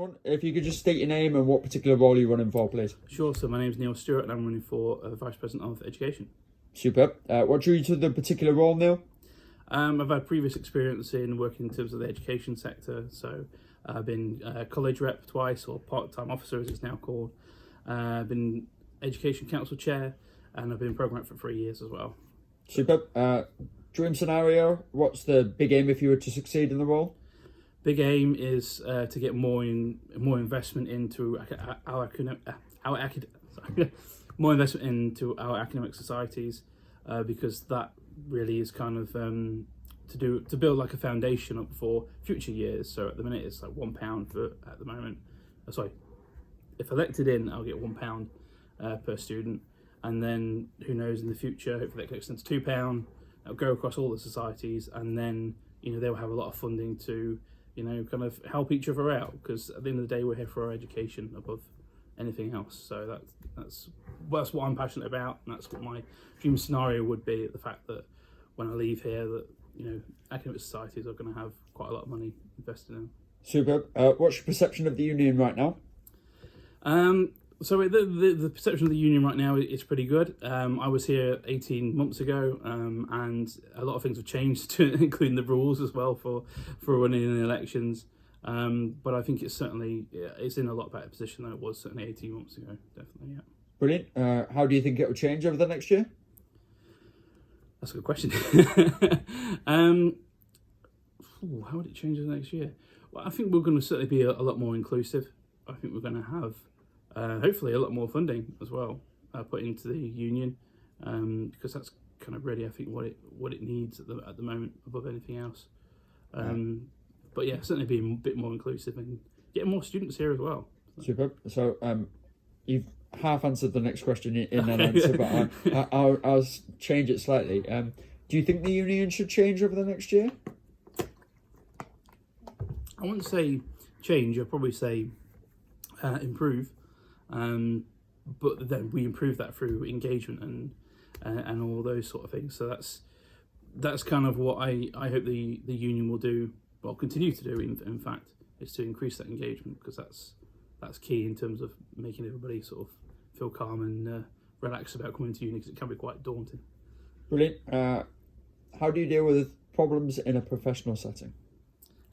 one. If you could just state your name and what particular role you're running for, please. Sure, so my name's Neil Stewart and I'm running for Vice President of Education. Superb. What drew you to the particular role, Neil? I've had previous experience in working in terms of the education sector, so I've been college rep twice, or part-time officer as it's now called. I've been Education Council Chair, and I've been Programme for 3 years as well. Superb. Dream scenario, what's the big aim if you were to succeed in the role? Big aim is to get more investment into more investment into our academic societies, because that really is kind of to build like a foundation up for future years. So at the minute it's like £1 for at the moment. Sorry, if elected in, I'll get £1 per student, and then who knows in the future, hopefully that gets extended to £2. It'll go across all the societies, and then they'll have a lot of funding to kind of help each other out, because at the end of the day we're here for our education above anything else. So that's what I'm passionate about, and that's what my dream scenario would be, the fact that when I leave here that academic societies are going to have quite a lot of money invested in. Superb. What's your perception of the union right now? So the perception of the union right now is pretty good. I was here 18 months ago, and a lot of things have changed, including the rules as well for running in elections. But I think it's in a lot better position than it was certainly 18 months ago. Definitely, yeah. Brilliant. How do you think it will change over the next year? That's a good question. How would it change in the next year? Well, I think we're going to certainly be a lot more inclusive. I think we're going to have hopefully a lot more funding as well put into the union, because that's kind of really, I think, what it needs at the moment above anything else. But yeah, certainly being a bit more inclusive and getting more students here as well. Superb. So you've half answered the next question in an answer, but I'll change it slightly. Do you think the union should change over the next year? I wouldn't say change. I'd probably say improve. But then we improve that through engagement and all those sort of things. So that's kind of what I hope the union will do, well, continue to do in fact, is to increase that engagement, because that's key in terms of making everybody sort of feel calm and relaxed about coming to uni, because it can be quite daunting. Brilliant. How do you deal with problems in a professional setting?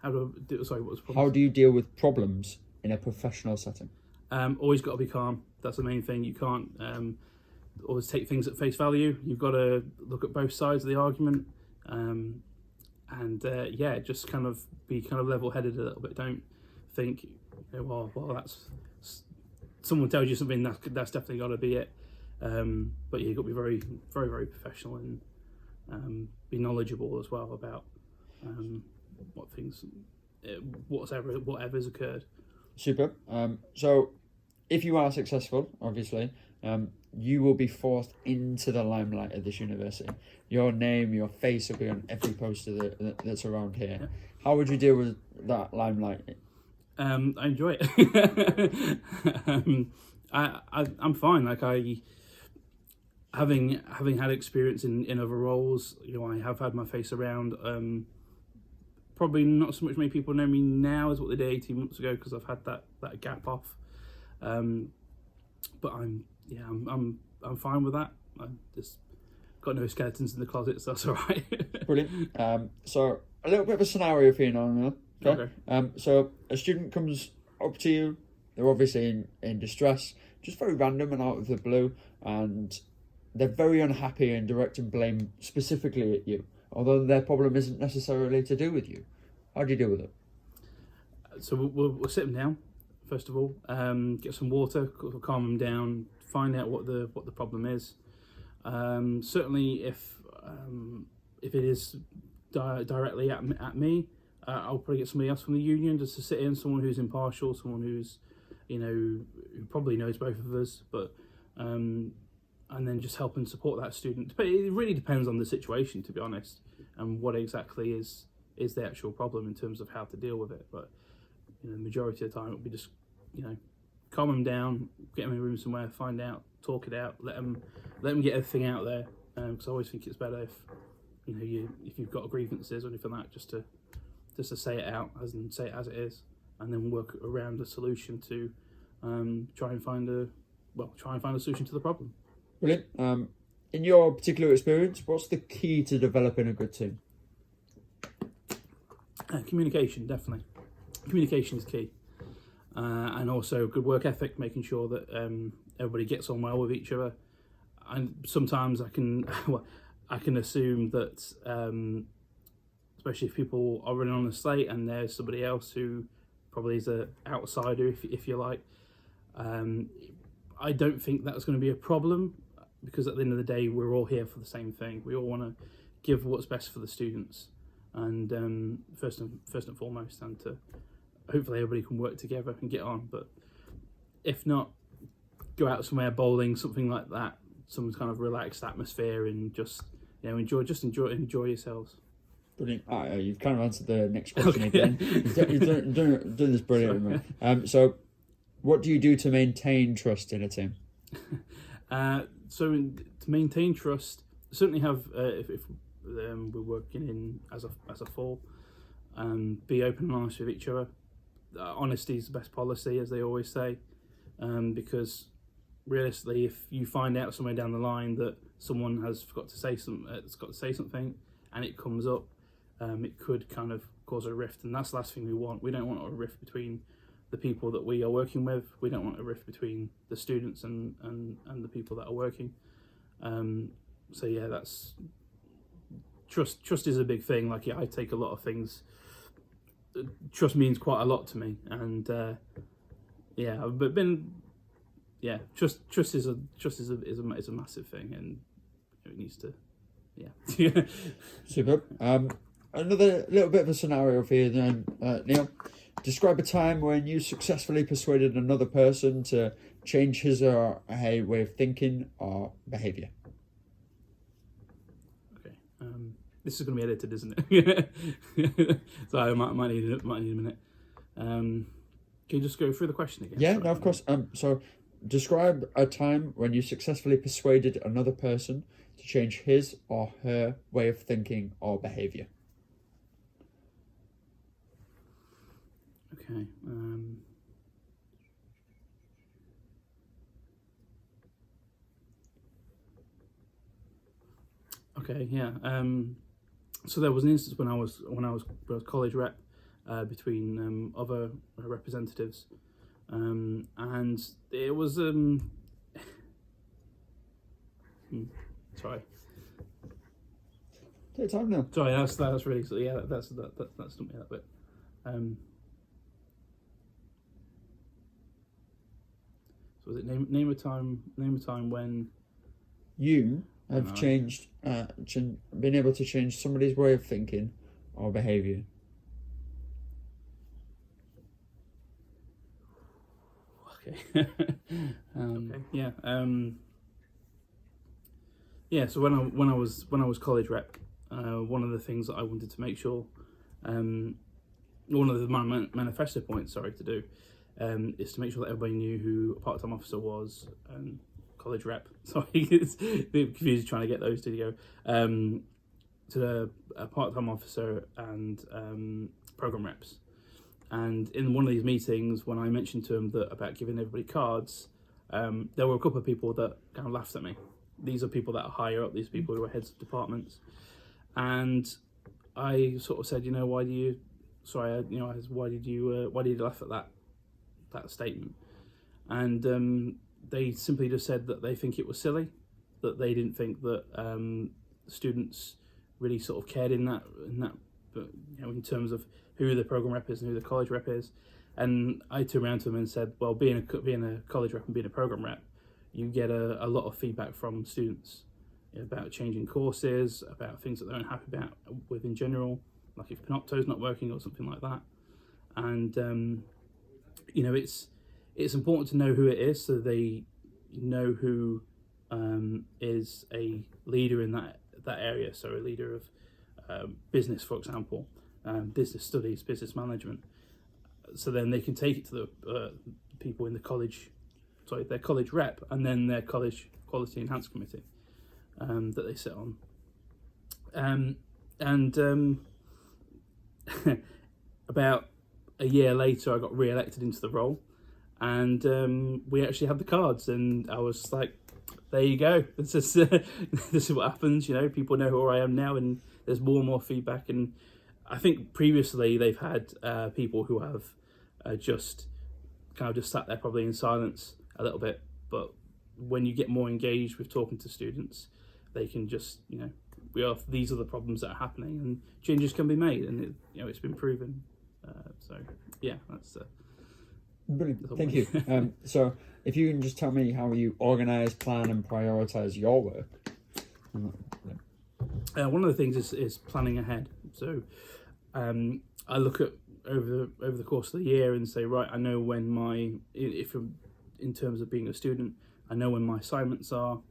What was the problem? How do you deal with problems in a professional setting? Always got to be calm. That's the main thing. You can't always take things at face value. You've got to look at both sides of the argument, and just kind of be kind of level-headed a little bit. Don't think, well, that's someone tells you something, that's definitely got to be it. But you've got to be very, very, very professional and be knowledgeable as well about whatever's occurred. Super. So if you are successful, obviously, you will be forced into the limelight of this university. Your name, your face will be on every poster that's around here. Yeah. How would you deal with that limelight? I enjoy it. I'm fine. Like having had experience in other roles, I have had my face around. Probably not so much many people know me now as what they did 18 months ago, because I've had that gap off. But I'm fine with that. I just got no skeletons in the closet, so that's all right. Brilliant. So a little bit of a scenario for you now. Okay. So a student comes up to you. They're obviously in distress, just very random and out of the blue, and they're very unhappy and directing blame specifically at you, although their problem isn't necessarily to do with you. How do you deal with it? So we'll sit them down, first of all, get some water, calm them down, find out what the problem is. Certainly if it is directly at me, I'll probably get somebody else from the union just to sit in, someone who's impartial, someone who's, who probably knows both of us, but and then just help and support that student. But it really depends on the situation, to be honest, and what exactly is the actual problem in terms of how to deal with it. But the majority of the time it'll be just calm them down, get them in a room somewhere, find out, talk it out, let them get everything out there. Because I always think it's better if if you've got grievances or anything like that, just to say it out, say it as it is. and then work around a solution to try and find a solution to the problem. Brilliant. In your particular experience, what's the key to developing a good team? Communication, definitely. Communication is key, and also good work ethic, making sure that everybody gets on well with each other. And sometimes I can assume that, especially if people are running on a slate and there's somebody else who probably is an outsider, if you like. I don't think that's going to be a problem, because at the end of the day, we're all here for the same thing. We all want to give what's best for the students, and first and foremost, and to hopefully everybody can work together and get on. But if not, go out somewhere bowling, something like that, some kind of relaxed atmosphere, and just enjoy yourselves. Brilliant. You've kind of answered the next question again. You're doing this brilliantly, man. So, what do you do to maintain trust in a team? To maintain trust, certainly have if we're working in as a full, be open and honest with each other. Honesty is the best policy, as they always say, because realistically, if you find out somewhere down the line that someone has forgot to say something, and it comes up, it could kind of cause a rift, and that's the last thing we want. We don't want a rift between the people that we are working with. We don't want a rift between the students and the people that are working. So yeah, that's trust. Trust is a big thing. Like, I take a lot of things. Trust means quite a lot to me, and trust is a massive thing, and it needs to, yeah. Super. Another little bit of a scenario for you then, Neil. Describe a time when you successfully persuaded another person to change his or her way of thinking or behaviour. Okay. This is going to be edited, isn't it? So I might need a minute. Can you just go through the question again? Yeah, no, of course. So describe a time when you successfully persuaded another person to change his or her way of thinking or behaviour. Okay. Okay. Yeah. So there was an instance when I was college rep, between other representatives, and it was sorry. Take time now. Sorry, that's really, so yeah. That's something that bit. So was it name a time when you have changed, been able to change somebody's way of thinking or behaviour? Okay. Okay. Yeah. Yeah. So when I was college rep, one of the things that I wanted to make sure, one of the manifesto points, to do, is to make sure that everybody knew who a part-time officer was and college rep. Sorry, it's a bit confusing trying to get those two to go. To a part-time officer and program reps. And in one of these meetings, when I mentioned to them about giving everybody cards, there were a couple of people that kind of laughed at me. These are people that are higher up. These people who are heads of departments. And I sort of said, why did you laugh at that statement? And they simply just said that they think it was silly, that they didn't think that students really sort of cared in that in terms of who the program rep is and who the college rep is. And I turned around to them and said, well, being a college rep and being a program rep, you get a lot of feedback from students about changing courses, about things that they're unhappy about with in general, like if Panopto's not working or something like that. And it's important to know who it is, so they know who is a leader in that area. So a leader of business, for example, business studies, business management. So then they can take it to the people in their college rep, and then their college quality enhanced committee that they sit on. About a year later, I got re-elected into the role, and we actually had the cards, and I was like, there you go. This is this is what happens. People know who I am now, and there's more and more feedback. And I think previously they've had people who have just sat there probably in silence a little bit. But when you get more engaged with talking to students, they can just these are the problems that are happening, and changes can be made, and it's been proven. So yeah, that's. Brilliant. Thank you. So if you can just tell me how you organise, plan and prioritise your work. One of the things is planning ahead. So I look at over the course of the year and say, right, I know when in terms of being a student, I know when my assignments are.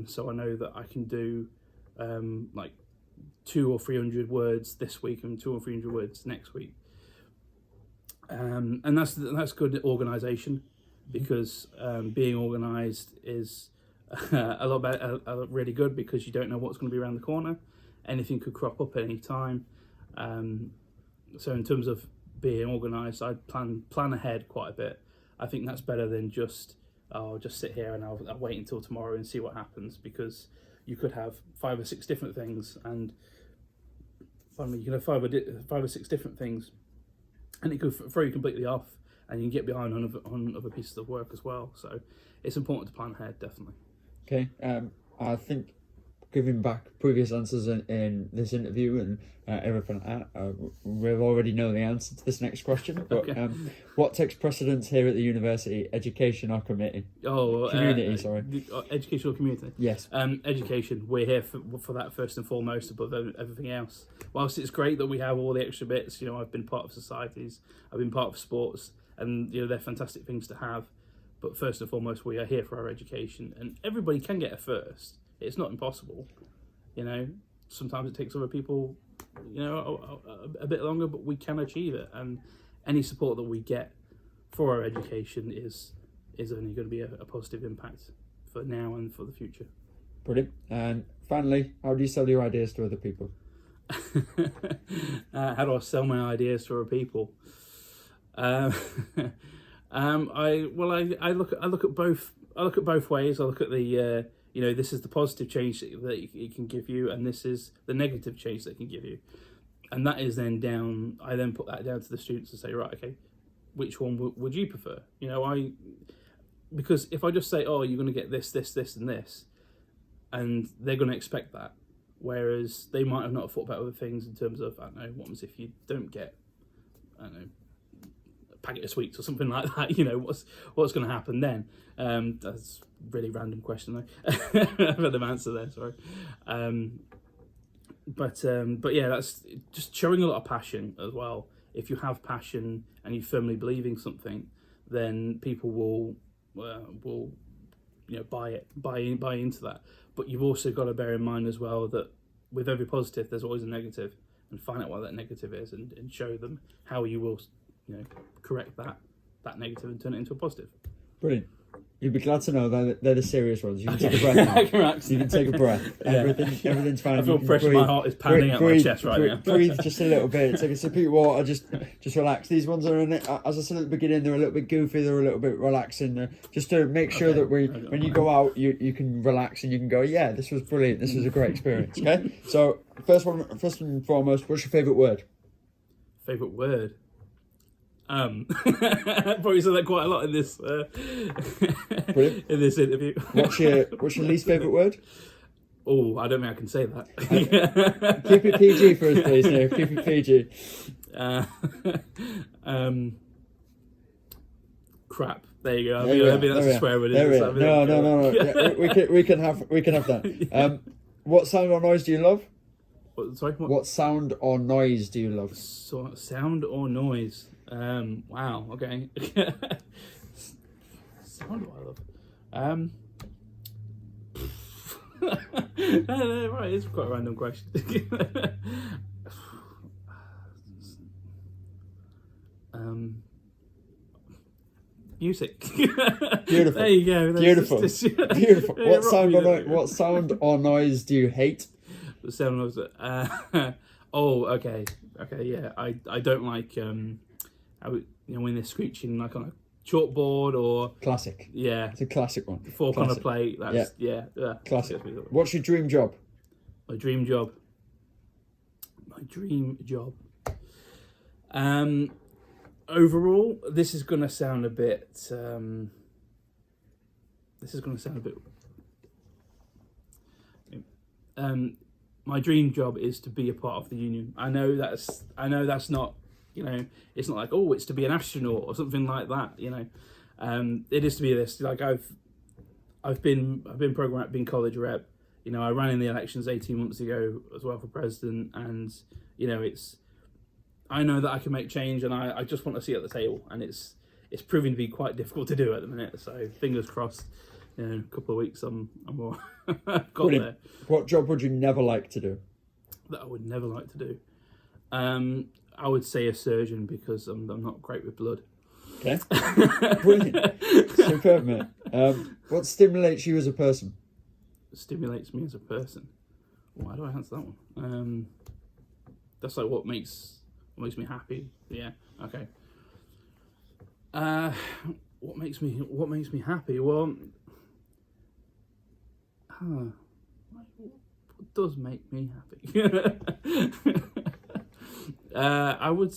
So I know that I can do like 200 or 300 words this week and 200 or 300 words next week. And that's good organisation, because being organised is a lot better, really good, because you don't know what's going to be around the corner. Anything could crop up at any time. So in terms of being organised, I plan ahead quite a bit. I think that's better than just sit here and I'll wait until tomorrow and see what happens, because you could have 5 or 6 different things, and finally you can have 5 or 6 different things, and it could throw you completely off, and you can get behind on other pieces of work as well. So it's important to plan ahead, definitely. Okay, I think giving back previous answers in this interview and everything like that, we already know the answer to this next question. But okay. What takes precedence here at the university, education or community? Sorry. Educational community. Yes. Education. We're here for that first and foremost, above everything else. Whilst it's great that we have all the extra bits, I've been part of societies, I've been part of sports, and they're fantastic things to have. But first and foremost, we are here for our education, and everybody can get a first. It's not impossible, Sometimes it takes other people, a bit longer, but we can achieve it. And any support that we get for our education is only going to be a positive impact for now and for the future. Brilliant. And finally, how do you sell your ideas to other people? How do I sell my ideas to other people? I look at both. I look at both ways. I look at the this is the positive change that it can give you, and this is the negative change that it can give you, and that is then down. I then put that down to the students and say, right, okay, which one would you prefer? Because if I just say, oh, you're going to get this, this, this, and this, and they're going to expect that, whereas they might have not thought about other things in terms of, I don't know, what happens if you don't get, I don't know, packet of sweets or something like that. What's going to happen then? That's a really random question though. Random answer there, sorry. But yeah, that's just showing a lot of passion as well. If you have passion and you firmly believe in something, then people will buy into that. But you've also got to bear in mind as well that with every positive there's always a negative, and find out what that negative is and show them how you will correct that negative and turn it into a positive. Brilliant. You'd be glad to know that they're the serious ones. You can take a breath now. You can take a breath. Everything's fine. I feel pressure. My heart is pounding out my chest right now. Breathe just a little bit. Take a sip of your water. Just relax. These ones are, as I said at the beginning, they're a little bit goofy. They're a little bit relaxing. Just to make sure that when you go out, you can relax and you can go, yeah, this was brilliant. This was a great experience. Okay. So first and foremost, what's your favourite word? Favourite word? Probably said that quite a lot in this in this interview. What's your least favourite word? Oh, I don't think I can say that. Keep it PG for us, please. No, keep it PG. Crap. There you go. Maybe that's a swear word. No. Yeah, we can have that. What sound or noise do you love? What sound or noise do you love? Sound or noise? Wow. Okay. Sound do I love? Right, it's quite a random question. Music. Beautiful. There you go. Beautiful. Beautiful. What sound or noise do you hate? The sound noise. Oh, okay. Yeah, I don't like when they're screeching like on a chalkboard or classic. Yeah, it's a classic one. Fork on a plate. That's yeah. Classic. What's your dream job? My dream job. Overall, this is gonna sound a bit. My dream job is to be a part of the union. I know that's not, it's not like, oh, it's to be an astronaut or something like that. It is to be this. Like I've been programmed at being college rep. I ran in the elections 18 months ago as well for president, and I know that I can make change, and I just want to see it at the table, and it's proving to be quite difficult to do at the minute. So fingers crossed. A couple of weeks, I'm more got there. What job would you never like to do? That I would never like to do. I would say a surgeon, because I'm not great with blood. Okay, brilliant, superb, mate. What stimulates you as a person? Stimulates me as a person. Why do I answer that one? That's like what makes me happy. Yeah. Okay. What makes me happy? Well. What does make me happy? I would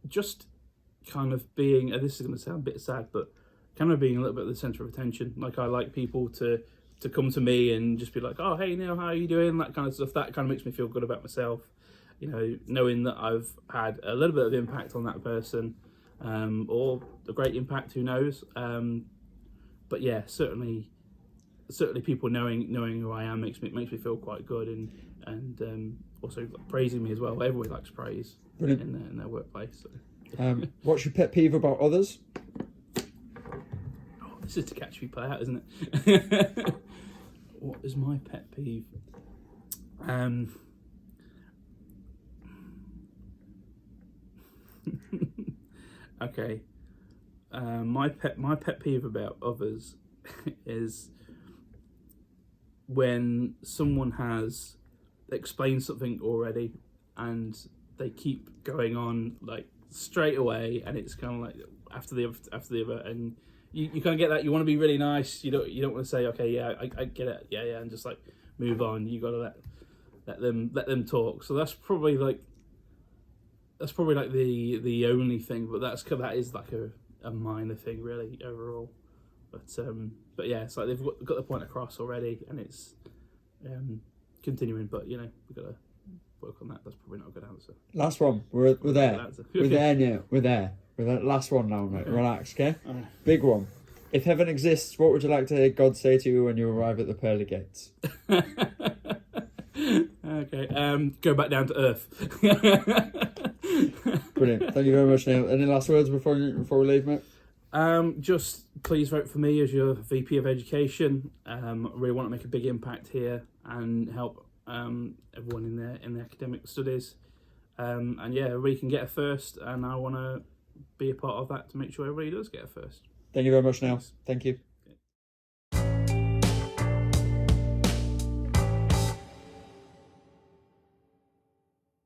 just kind of being, this is going to sound a bit sad, but kind of being a little bit the centre of attention. Like, I like people to come to me and just be like, oh, hey Neil, how are you doing? That kind of stuff. That kind of makes me feel good about myself. Knowing that I've had a little bit of impact on that person, or a great impact, who knows? But yeah, certainly people knowing who I am makes me feel quite good, and also praising me as well. Everybody likes praise in their workplace. So. What's your pet peeve about others? Oh, this is to catch people out, isn't it? What is my pet peeve? Okay. My pet peeve about others is when someone has explained something already and they keep going on like straight away, and it's kind of like after the other, and you kind of get that. You want to be really nice. You don't want to say, okay, yeah, I get it, yeah, and just like move on. You got to let them talk. So that's probably like the only thing, but that is like a minor thing really overall. But yeah, it's like they've got the point across already, and it's continuing. But we've got to work on that. That's probably not a good answer. Last one. We're there. We're there now. We're there. We're that last one now, mate. Okay. Relax, okay? Right. Big one. If heaven exists, what would you like to hear God say to you when you arrive at the pearly gates? Okay. Go back down to earth. Brilliant. Thank you very much, Neil. Any last words before we leave, mate? Just please vote for me as your VP of Education. I really want to make a big impact here and help everyone in their academic studies. And yeah, everybody can get a first, and I want to be a part of that to make sure everybody does get a first. Thank you very much, Neil. Thank you.